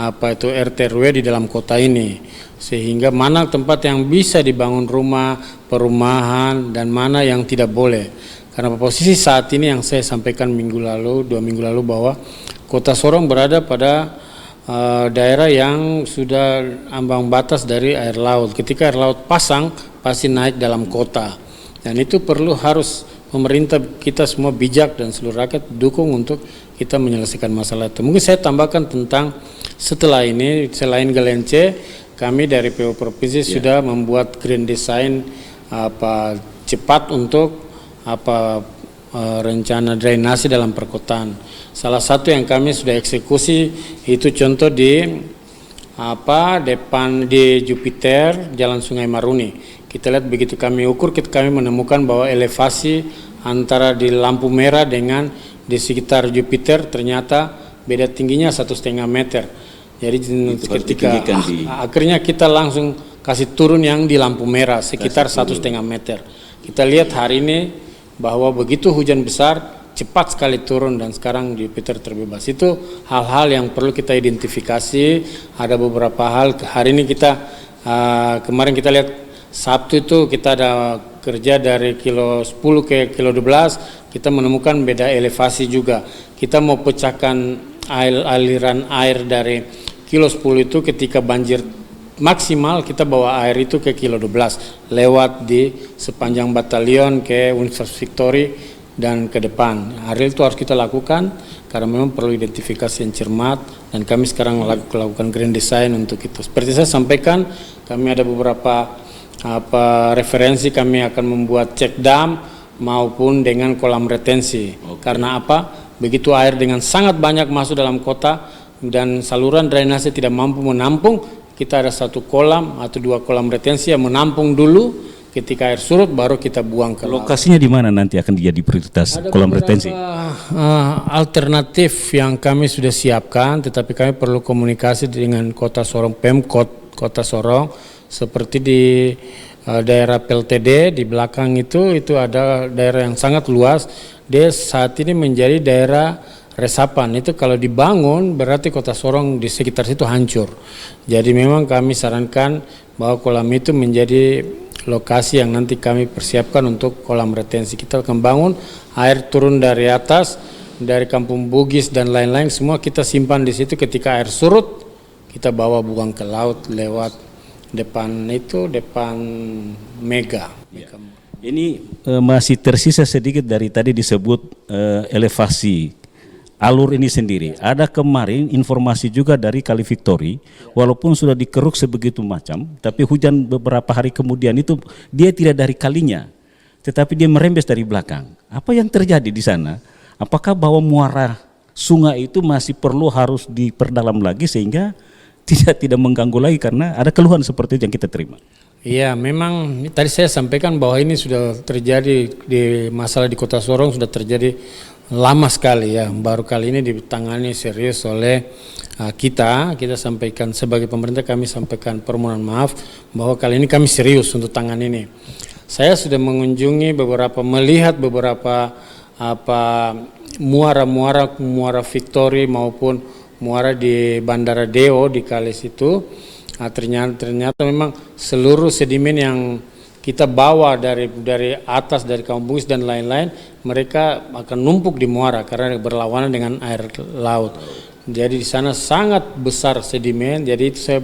itu RT RW di dalam kota ini, sehingga mana tempat yang bisa dibangun rumah, perumahan, dan mana yang tidak boleh. Karena posisi saat ini yang saya sampaikan 2 minggu lalu bahwa Kota Sorong berada pada daerah yang sudah ambang batas dari air laut. Ketika air laut pasang pasti naik dalam kota, dan itu harus pemerintah kita semua bijak dan seluruh rakyat dukung untuk kita menyelesaikan masalah itu. Mungkin saya tambahkan tentang setelah ini, selain Galence, kami dari PU Provinsi sudah membuat grand design cepat untuk rencana drainase dalam perkotaan. Salah satu yang kami sudah eksekusi itu contoh di depan di Jupiter, Jalan Sungai Maruni. Kita lihat begitu kami ukur, kami menemukan bahwa elevasi antara di lampu merah dengan di sekitar Jupiter ternyata beda tingginya 1,5 meter. Jadi ketika akhirnya kita langsung kasih turun yang di lampu merah sekitar 1,5 meter. Kita lihat hari ini bahwa begitu hujan besar cepat sekali turun dan sekarang Jupiter terbebas. Itu hal-hal yang perlu kita identifikasi. Ada beberapa hal hari ini kita kemarin kita lihat Sabtu itu kita ada kerja dari kilo 10 ke kilo 12, kita menemukan beda elevasi juga. Kita mau pecahkan aliran air dari kilo 10 itu ketika banjir maksimal kita bawa air itu ke kilo 12 lewat di sepanjang batalion ke Universitas Victory dan ke depan. Hari itu harus kita lakukan karena memang perlu identifikasi yang cermat dan kami sekarang lakukan grand design untuk itu. Seperti saya sampaikan, kami ada beberapa referensi, kami akan membuat cek dam maupun dengan kolam retensi. Karena apa? Begitu air dengan sangat banyak masuk dalam kota dan saluran drainase tidak mampu menampung, kita ada satu kolam atau 2 kolam retensi yang menampung dulu. Ketika air surut baru kita buang ke laut. Lokasinya di mana nanti akan jadi prioritas kolam retensi? Alternatif yang kami sudah siapkan, tetapi kami perlu komunikasi dengan Kota Sorong, Pemkot Kota Sorong, seperti di daerah PLTD di belakang itu ada daerah yang sangat luas. Dia saat ini menjadi daerah resapan. Itu kalau dibangun berarti Kota Sorong di sekitar situ hancur. Jadi memang kami sarankan bahwa kolam itu menjadi lokasi yang nanti kami persiapkan untuk kolam retensi. Kita akan bangun, air turun dari atas, dari Kampung Bugis dan lain-lain, semua kita simpan di situ. Ketika air surut, kita bawa buang ke laut lewat depan Mega. Ini masih tersisa sedikit dari tadi disebut elevasi alur ini sendiri. Ada kemarin informasi juga dari Kali Victory, walaupun sudah dikeruk sebegitu macam, tapi hujan beberapa hari kemudian itu dia tidak dari kalinya, tetapi dia merembes dari belakang. Apa yang terjadi di sana? Apakah bahwa muara sungai itu masih perlu harus diperdalam lagi sehingga tidak mengganggu lagi karena ada keluhan seperti itu yang kita terima? Iya, memang tadi saya sampaikan bahwa ini sudah terjadi di masalah di Kota Sorong sudah terjadi lama sekali ya, baru kali ini ditangani serius oleh kita sampaikan sebagai pemerintah, kami sampaikan permohonan maaf bahwa kali ini kami serius untuk tangan ini. Saya sudah mengunjungi melihat beberapa muara Victory maupun muara di Bandara Deo di kali situ. Ternyata memang seluruh sedimen yang kita bawa dari atas, dari Kampung Bugis dan lain-lain, mereka akan numpuk di muara karena berlawanan dengan air laut. Jadi di sana sangat besar sedimen. Jadi itu saya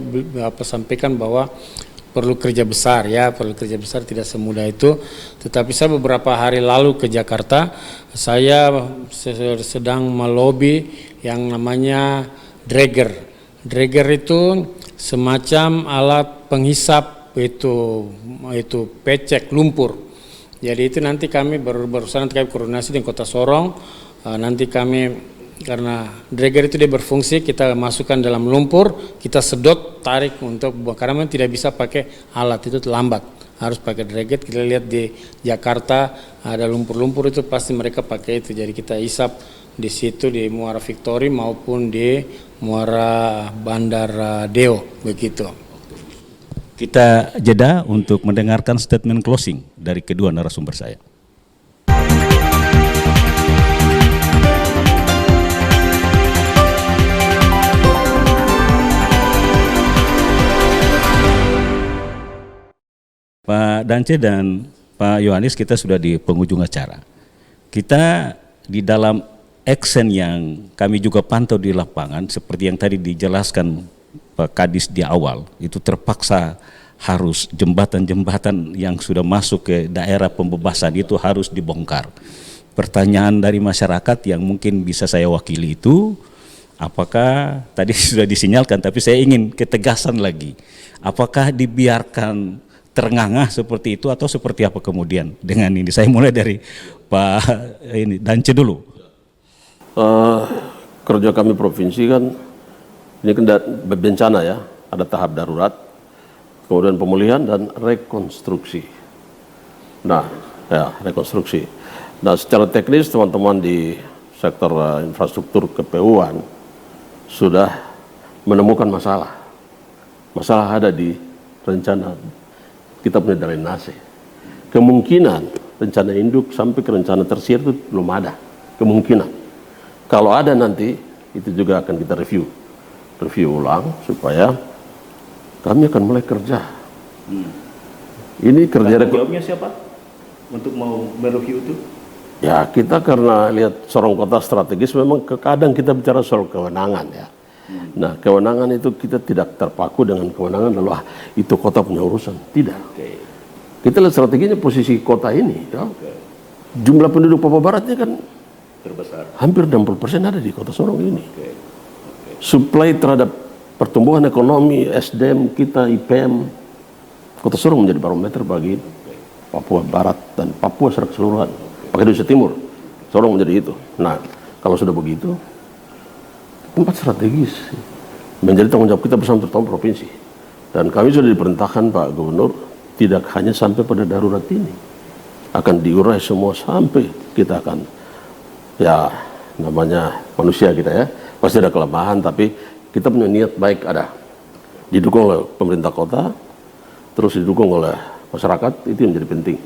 sampaikan bahwa perlu kerja besar tidak semudah itu. Tetapi saya beberapa hari lalu ke Jakarta, saya sedang melobi yang namanya dragger. Dragger itu semacam alat penghisap itu pecek lumpur. Jadi itu nanti kami berusaha nanti kami koordinasi dengan Kota Sorong. Nanti kami karena dragger itu dia berfungsi, kita masukkan dalam lumpur, kita sedot, tarik untuk buang. Karena memang tidak bisa pakai alat itu lambat, harus pakai dragger. Kita lihat di Jakarta ada lumpur-lumpur itu pasti mereka pakai itu. Jadi kita hisap di situ di Muara Victory maupun di Muara Bandar Deo begitu. Kita jeda untuk mendengarkan statement closing dari kedua narasumber saya. Pak Dance dan Pak Yohanes, kita sudah di penghujung acara. Kita di dalam action yang kami juga pantau di lapangan, seperti yang tadi dijelaskan Pak Kadis di awal, itu terpaksa harus jembatan-jembatan yang sudah masuk ke daerah pembebasan itu harus dibongkar. Pertanyaan dari masyarakat yang mungkin bisa saya wakili itu, apakah tadi sudah disinyalkan, tapi saya ingin ketegasan lagi, apakah dibiarkan terengah-engah seperti itu atau seperti apa kemudian dengan ini? Saya mulai dari Pak Dance dulu. Kerja kami provinsi kan ini kan bencana ya, ada tahap darurat, kemudian pemulihan dan rekonstruksi. Nah, ya rekonstruksi. Nah, secara teknis teman-teman di sektor infrastruktur KPU-an sudah menemukan masalah. Masalah ada di rencana kita punya drainase. Kemungkinan rencana induk sampai ke rencana tersier itu belum ada. Kemungkinan. Kalau ada nanti itu juga akan kita review ulang supaya kami akan mulai kerja. Ini kerja Jawabnya siapa untuk mau mereview itu? ya kita karena lihat Sorong kota strategis memang kadang kita bicara soal kewenangan ya. Nah kewenangan itu kita tidak terpaku dengan kewenangan lalu itu kota punya urusan. Tidak. Kita lihat strateginya posisi kota ini. Ya. Jumlah penduduk Papua Baratnya kan Terbesar. hampir 60% ada di kota Sorong ini. Supply terhadap pertumbuhan ekonomi, SDM kita, IPM, kota Sorong menjadi barometer bagi Papua Barat dan Papua secara keseluruhan. Pakai Indonesia Timur, Sorong menjadi itu. Nah, kalau sudah begitu, tempat strategis menjadi tanggung jawab kita bersama terutama provinsi. Dan kami sudah diperintahkan Pak Gubernur tidak hanya sampai pada darurat ini, akan diurai semua sampai kita akan ya namanya manusia kita ya pasti ada kelemahan tapi kita punya niat baik ada didukung oleh pemerintah kota terus didukung oleh masyarakat itu yang menjadi penting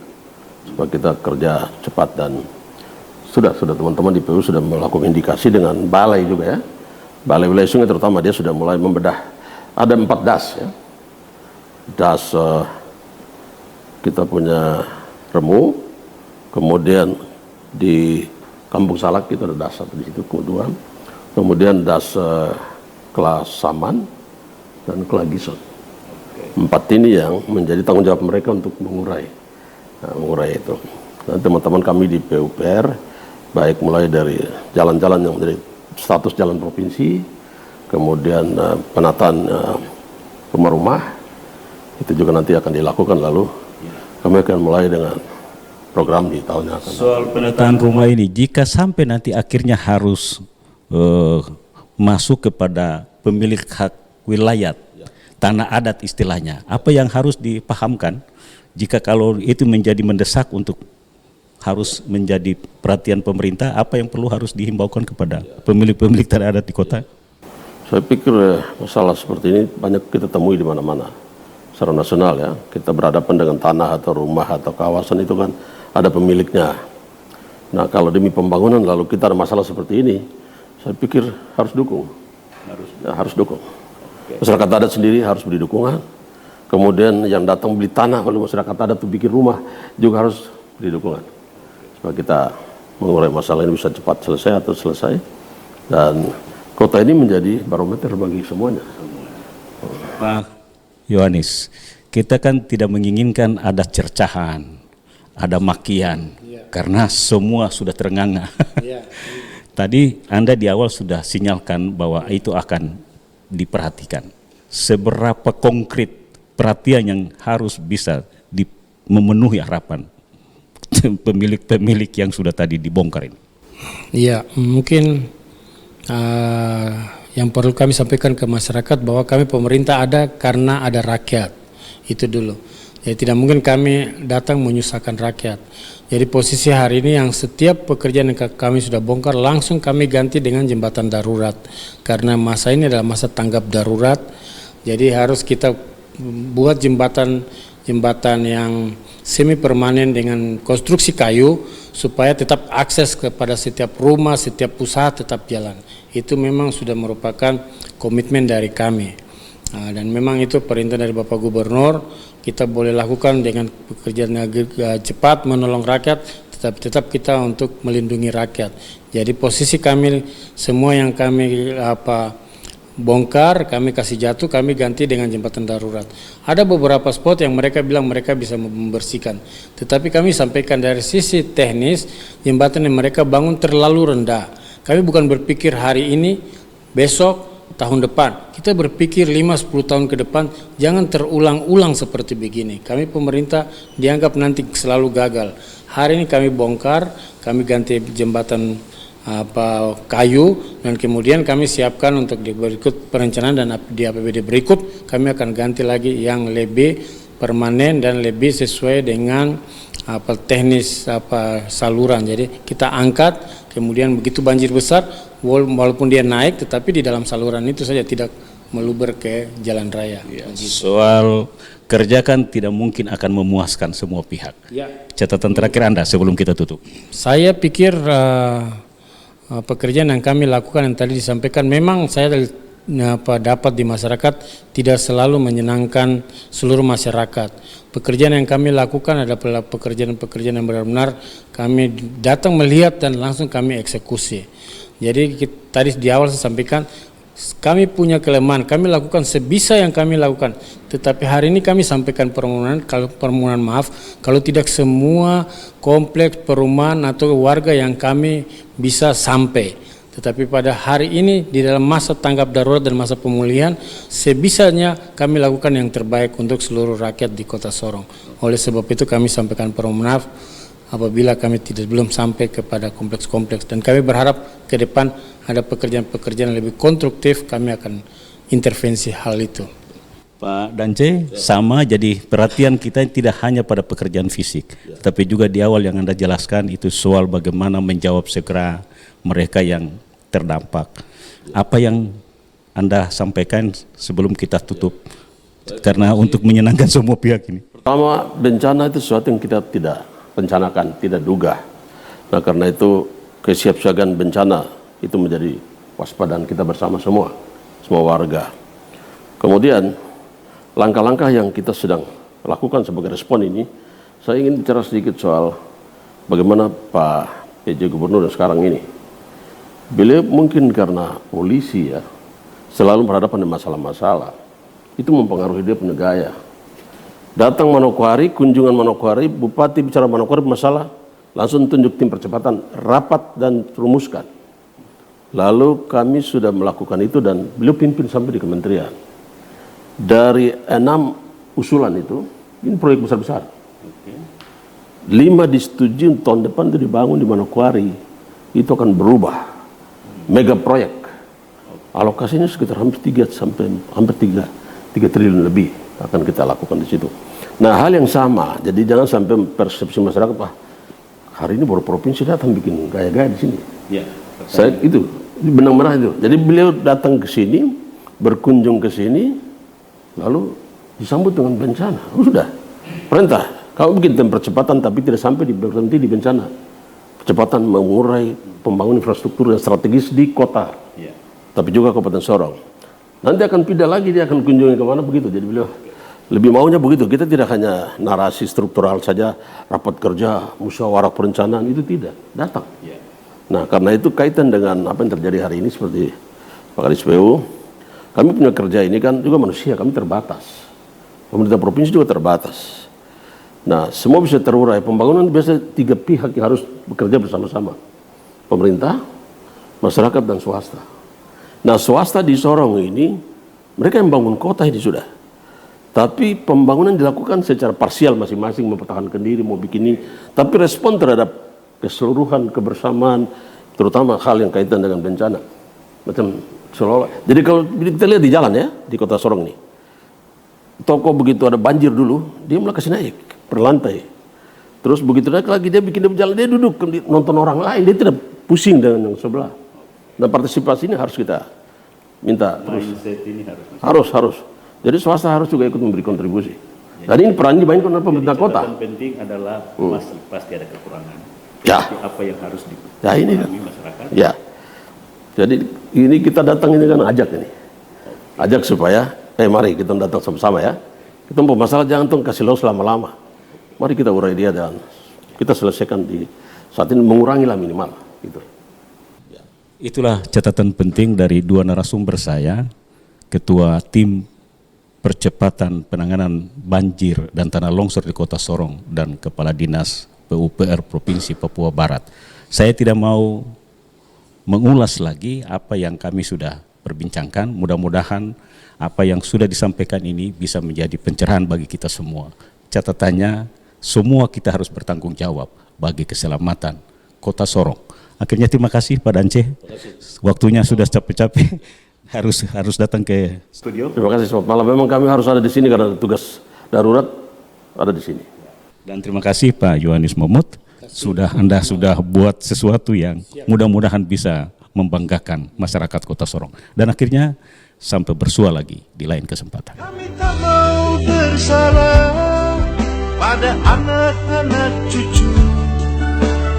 supaya kita kerja cepat dan sudah teman-teman di PU sudah melakukan indikasi dengan balai juga ya balai wilayah sungai terutama dia sudah mulai membedah ada 4 das ya das kita punya Remu kemudian di Kampung Salak itu ada das satu di situ kemudian das Kelas Saman dan Kelagison. 4 ini yang menjadi tanggung jawab mereka untuk mengurai itu. Dan teman-teman kami di PUPR baik mulai dari jalan-jalan yang menjadi status jalan provinsi, kemudian penataan rumah-rumah itu juga nanti akan dilakukan lalu kami akan mulai dengan program di tahun yang akan datang. Soal penataan rumah ini, jika sampai nanti akhirnya harus masuk kepada pemilik hak wilayah, tanah adat istilahnya, apa yang harus dipahamkan jika kalau itu menjadi mendesak untuk harus menjadi perhatian pemerintah, apa yang perlu harus dihimbaukan kepada pemilik-pemilik tanah adat di kota? Saya pikir masalah seperti ini banyak kita temui di mana-mana. Secara nasional ya, kita berhadapan dengan tanah atau rumah atau kawasan itu kan ada pemiliknya. Nah kalau demi pembangunan lalu kita ada masalah seperti ini, saya pikir harus dukung. Harus dukung. Masyarakat adat sendiri harus beri dukungan. Kemudian yang datang beli tanah oleh masyarakat adat untuk bikin rumah juga harus beri dukungan. Supaya kita mengurai masalah ini bisa cepat selesai atau selesai. Dan kota ini menjadi barometer bagi semuanya. Pak Yohanis, kita kan tidak menginginkan ada cercahan, ada makian, karena semua sudah terengah-engah. Tadi Anda di awal sudah sinyalkan bahwa itu akan diperhatikan. Seberapa konkret perhatian yang harus bisa memenuhi harapan pemilik-pemilik yang sudah tadi dibongkar ini? Iya, mungkin yang perlu kami sampaikan ke masyarakat bahwa kami pemerintah ada karena ada rakyat, itu dulu. Jadi tidak mungkin kami datang menyusahkan rakyat. Jadi posisi hari ini yang setiap pekerjaan yang kami sudah bongkar langsung kami ganti dengan jembatan darurat. Karena masa ini adalah masa tanggap darurat. Jadi harus kita buat jembatan yang semi permanen dengan konstruksi kayu supaya tetap akses kepada setiap rumah, setiap usaha tetap jalan. Itu memang sudah merupakan komitmen dari kami. Dan memang itu perintah dari Bapak Gubernur, kita boleh lakukan dengan pekerjaan cepat menolong rakyat, tetap kita untuk melindungi rakyat. Jadi posisi kami semua yang kami bongkar, kami kasih jatuh, kami ganti dengan jembatan darurat. Ada beberapa spot yang mereka bilang mereka bisa membersihkan, tetapi kami sampaikan dari sisi teknis jembatan yang mereka bangun terlalu rendah. Kami bukan berpikir hari ini, besok tahun depan. Kita berpikir 5-10 tahun ke depan, jangan terulang-ulang seperti begini. Kami pemerintah dianggap nanti selalu gagal. Hari ini kami bongkar, kami ganti jembatan kayu, dan kemudian kami siapkan untuk di berikut perencanaan dan di APBD berikut kami akan ganti lagi yang lebih permanen dan lebih sesuai dengan teknis saluran. Jadi kita angkat, kemudian begitu banjir besar, walaupun dia naik, tetapi di dalam saluran itu saja, tidak meluber ke jalan raya. Ya, soal kerja kan tidak mungkin akan memuaskan semua pihak. Ya. Catatan terakhir Anda sebelum kita tutup. Saya pikir pekerjaan yang kami lakukan yang tadi disampaikan, memang saya dapat di masyarakat tidak selalu menyenangkan seluruh masyarakat. Pekerjaan yang kami lakukan adalah pekerjaan-pekerjaan yang benar-benar kami datang melihat dan langsung kami eksekusi. Jadi tadi di awal saya sampaikan, kami punya kelemahan, kami lakukan sebisa yang kami lakukan. Tetapi hari ini kami sampaikan permohonan maaf kalau tidak semua kompleks perumahan atau warga yang kami bisa sampai. Tetapi pada hari ini di dalam masa tanggap darurat dan masa pemulihan, sebisanya kami lakukan yang terbaik untuk seluruh rakyat di Kota Sorong. Oleh sebab itu kami sampaikan permohonan maaf apabila kami belum sampai kepada kompleks-kompleks, dan kami berharap ke depan ada pekerjaan-pekerjaan yang lebih konstruktif, kami akan intervensi hal itu. Pak Dance, sama, jadi perhatian kita tidak hanya pada pekerjaan fisik, tapi juga di awal yang Anda jelaskan itu soal bagaimana menjawab segera mereka yang terdampak. Apa yang Anda sampaikan sebelum kita tutup, karena untuk menyenangkan semua pihak ini? Pertama, bencana itu sesuatu yang kita tidak rencanakan, tidak duga. Nah, karena itu kesiapsiagaan bencana itu menjadi waspadaan kita bersama semua warga. Kemudian langkah-langkah yang kita sedang lakukan sebagai respon ini, saya ingin bicara sedikit soal bagaimana Pak PJ Gubernur sekarang ini. Beliau mungkin karena polisi ya, selalu berhadapan dengan masalah-masalah, itu mempengaruhi dia punya gaya. Datang Manokwari, kunjungan Manokwari, Bupati bicara Manokwari masalah, langsung tunjuk tim percepatan, rapat dan rumuskan. Lalu kami sudah melakukan itu dan beliau pimpin sampai di kementerian. Dari 6 usulan itu, ini proyek besar-besar. 5 disetujui tahun depan itu dibangun di Manokwari, itu akan berubah. Mega proyek. Alokasinya sekitar hampir 3 triliun lebih akan kita lakukan di situ. Nah, hal yang sama, jadi jangan sampai persepsi masyarakat, Pak, hari ini baru provinsi datang bikin gaya-gaya di sini. Ya, saya itu benang merah itu. Jadi beliau datang ke sini, berkunjung ke sini, lalu disambut dengan bencana. Sudah, perintah, kamu bikin tim percepatan tapi tidak sampai berhenti di bencana. Percepatan mengurai pembangunan infrastruktur yang strategis di kota, tapi juga Kabupaten Sorong. Nanti akan pindah lagi, dia akan kunjungi kemana begitu. Jadi beliau lebih maunya begitu. Kita tidak hanya narasi struktural saja, rapat kerja, musyawarah perencanaan, itu tidak, datang. Nah, karena itu kaitan dengan apa yang terjadi hari ini seperti Pak Kadis PU, kami punya kerja ini kan juga manusia, kami terbatas. Pemerintah provinsi juga terbatas. Nah, semua bisa terurai. Pembangunan biasa 3 pihak yang harus bekerja bersama-sama. Pemerintah, masyarakat, dan swasta. Nah, swasta di Sorong ini, mereka yang bangun kota ini sudah. Tapi pembangunan dilakukan secara parsial masing-masing, mempertahankan diri, mau bikin ini. Tapi respon terhadap keseluruhan, kebersamaan, terutama hal yang kaitan dengan bencana. Macam seolah-olah. Jadi kalau kita lihat di jalan ya, di Kota Sorong ini. Toko begitu ada banjir dulu, dia mulai kasih naik per lantai. Terus begitu naik lagi dia bikin dia berjalan, dia duduk nonton orang lain, dia tidak pusing dengan yang sebelah. Nah, partisipasi ini harus kita minta terus. Harus. Jadi swasta harus juga ikut memberi kontribusi. Dan ini peran dimainkan oleh pemerintah kota. Yang penting adalah pasti ada kekurangan. Ya. Tapi apa yang harus dipahami masyarakat? Ya. Jadi ini kita datang ini kan ajak ini. Ajak supaya mari kita datang sama-sama ya. Kita mau masalah jangan tuh kasih los lama-lama. Mari kita urai dia dan kita selesaikan di saat ini, mengurangilah minimal gitu. Itulah catatan penting dari 2 narasumber saya, Ketua Tim Percepatan Penanganan Banjir dan Tanah Longsor di Kota Sorong dan Kepala Dinas PUPR Provinsi Papua Barat. Saya tidak mau mengulas lagi apa yang kami sudah perbincangkan. Mudah-mudahan apa yang sudah disampaikan ini bisa menjadi pencerahan bagi kita semua. Catatannya, semua kita harus bertanggung jawab bagi keselamatan Kota Sorong. Akhirnya terima kasih Pak Dance. Waktunya sudah capek-capek harus datang ke studio. Terima kasih, selamat malam. Memang kami harus ada di sini karena tugas darurat ada di sini. Dan terima kasih Pak Yohanes Momot, Anda sudah buat sesuatu yang mudah-mudahan bisa membanggakan masyarakat Kota Sorong. Dan akhirnya sampai bersua lagi di lain kesempatan. Kami tak mau bersalah pada anak-anak cucu.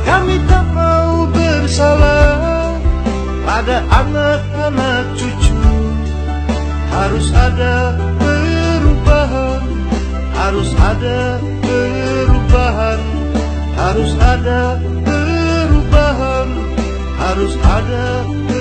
Kami tak mau bersalah pada anak-anak cucu. Harus ada perubahan, harus ada perubahan, harus ada perubahan, harus ada perubahan.